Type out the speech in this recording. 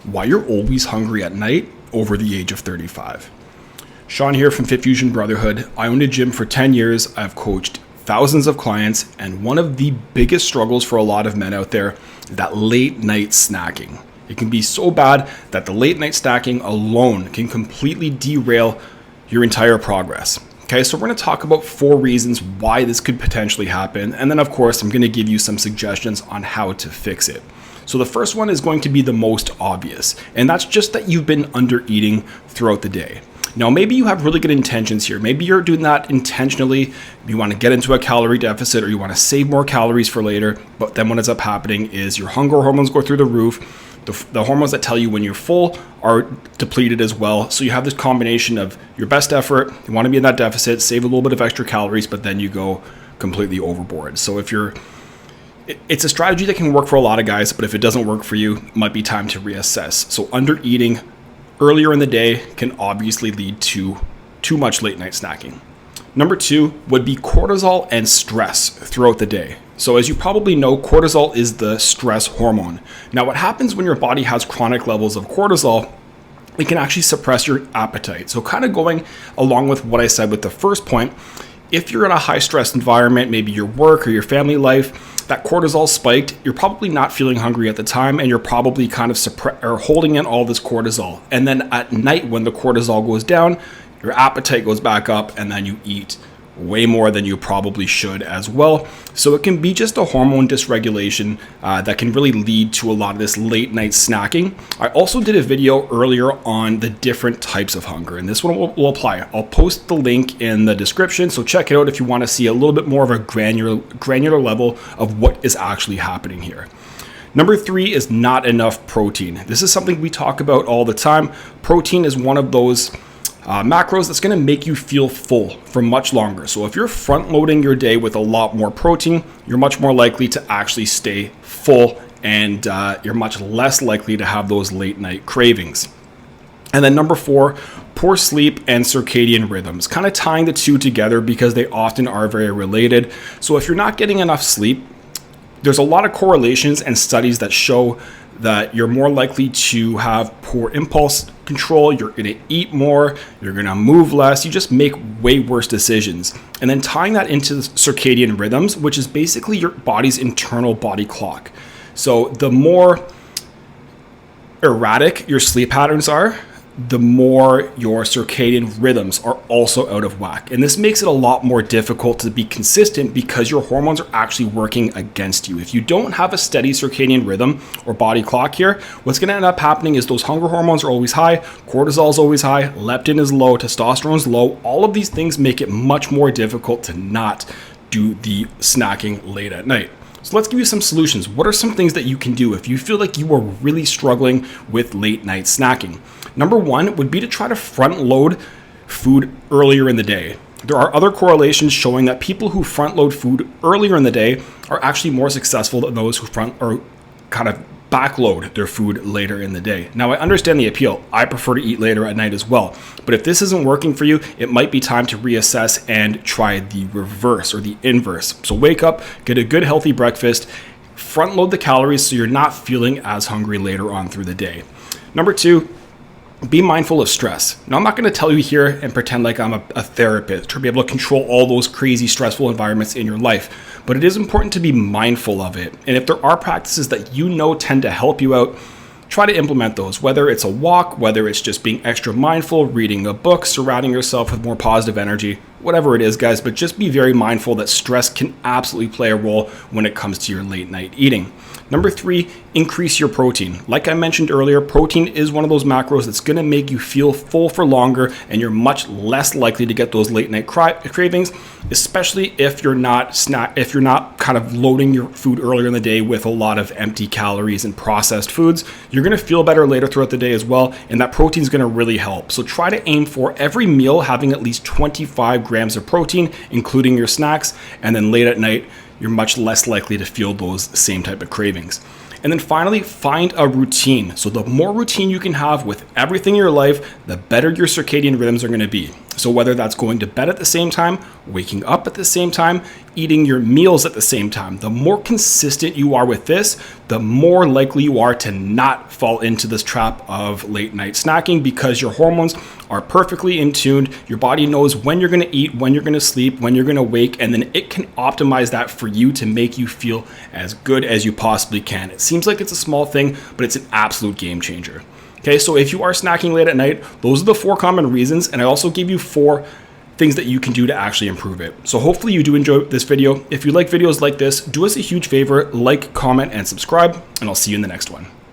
why you're always hungry at night over the age of 35. Sean here from Fit Fusion Brotherhood. I owned a gym for 10 years. I've coached thousands of clients, and one of the biggest struggles for a lot of men out there is that late night snacking. It can be so bad that the late night snacking alone can completely derail your entire progress. Okay, so we're going to talk about 4 reasons why this could potentially happen. And then of course, I'm going to give you some suggestions on how to fix it. So the first one is going to be the most obvious, and that's just that you've been under eating throughout the day. Now, maybe you have really good intentions here. Maybe you're doing that intentionally. You want to get into a calorie deficit or you want to save more calories for later. But then what ends up happening is your hunger hormones go through the roof. The hormones that tell you when you're full are depleted as well. So you have this combination of your best effort, you want to be in that deficit, save a little bit of extra calories, but then you go completely overboard. So it's a strategy that can work for a lot of guys, but if it doesn't work for you, it might be time to reassess. So under eating earlier in the day can obviously lead to too much late night snacking. Number 2 would be cortisol and stress throughout the day. So as you probably know, cortisol is the stress hormone. Now what happens when your body has chronic levels of cortisol, it can actually suppress your appetite. So kind of going along with what I said with the first point, if you're in a high stress environment, maybe your work or your family life, that cortisol spiked, you're probably not feeling hungry at the time and you're probably kind of holding in all this cortisol. And then at night when the cortisol goes down, your appetite goes back up and then you eat way more than you probably should as well. So it can be just a hormone dysregulation that can really lead to a lot of this late night snacking. I also did a video earlier on the different types of hunger, and this one will apply. I'll post the link in the description, so check it out if you want to see a little bit more of a granular level of what is actually happening here. Number 3 is not enough protein. This is something we talk about all the time. Protein is one of those macros that's going to make you feel full for much longer. So if you're front loading your day with a lot more protein, you're much more likely to actually stay full, and you're much less likely to have those late night cravings. And then number 4, poor sleep and circadian rhythms, kind of tying the two together because they often are very related. So if you're not getting enough sleep, there's a lot of correlations and studies that show that you're more likely to have poor impulse control, you're going to eat more, you're going to move less, you just make way worse decisions. And then tying that into circadian rhythms, which is basically your body's internal body clock. So the more erratic your sleep patterns are, the more your circadian rhythms are also out of whack. And this makes it a lot more difficult to be consistent because your hormones are actually working against you. If you don't have a steady circadian rhythm or body clock here, what's going to end up happening is those hunger hormones are always high, cortisol is always high, leptin is low, testosterone is low. All of these things make it much more difficult to not do the snacking late at night. So let's give you some solutions. What are some things that you can do if you feel like you are really struggling with late night snacking? Number 1 would be to try to front load food earlier in the day. There are other correlations showing that people who front load food earlier in the day are actually more successful than those who backload their food later in the day. Now, I understand the appeal. I prefer to eat later at night as well. But if this isn't working for you, it might be time to reassess and try the reverse or the inverse. So wake up, get a good healthy breakfast, front load the calories so you're not feeling as hungry later on through the day. Number 2, be mindful of stress. Now, I'm not going to tell you here and pretend like I'm a therapist to be able to control all those crazy stressful environments in your life, but it is important to be mindful of it. And if there are practices that you know tend to help you out, try to implement those, whether it's a walk, whether it's just being extra mindful, reading a book, surrounding yourself with more positive energy, whatever it is, guys, but just be very mindful that stress can absolutely play a role when it comes to your late night eating. Number 3, increase your protein. Like I mentioned earlier, protein is one of those macros that's going to make you feel full for longer, and you're much less likely to get those late night cravings, especially if you're not kind of loading your food earlier in the day with a lot of empty calories and processed foods. You're going to feel better later throughout the day as well, and that protein is going to really help. So try to aim for every meal having at least 25 grams of protein, including your snacks, and then late at night, you're much less likely to feel those same type of cravings. And then finally, find a routine. So the more routine you can have with everything in your life, the better your circadian rhythms are going to be. So whether that's going to bed at the same time, waking up at the same time, eating your meals at the same time, the more consistent you are with this, the more likely you are to not fall into this trap of late night snacking, because your hormones are perfectly in tune. Your body knows when you're going to eat, when you're going to sleep, when you're going to wake, and then it can optimize that for you to make you feel as good as you possibly can. It seems like it's a small thing, but it's an absolute game changer. Okay, so if you are snacking late at night, those are the 4 common reasons, and I also gave you 4 things that you can do to actually improve it. So hopefully you do enjoy this video. If you like videos like this, do us a huge favor, like, comment, and subscribe, and I'll see you in the next one.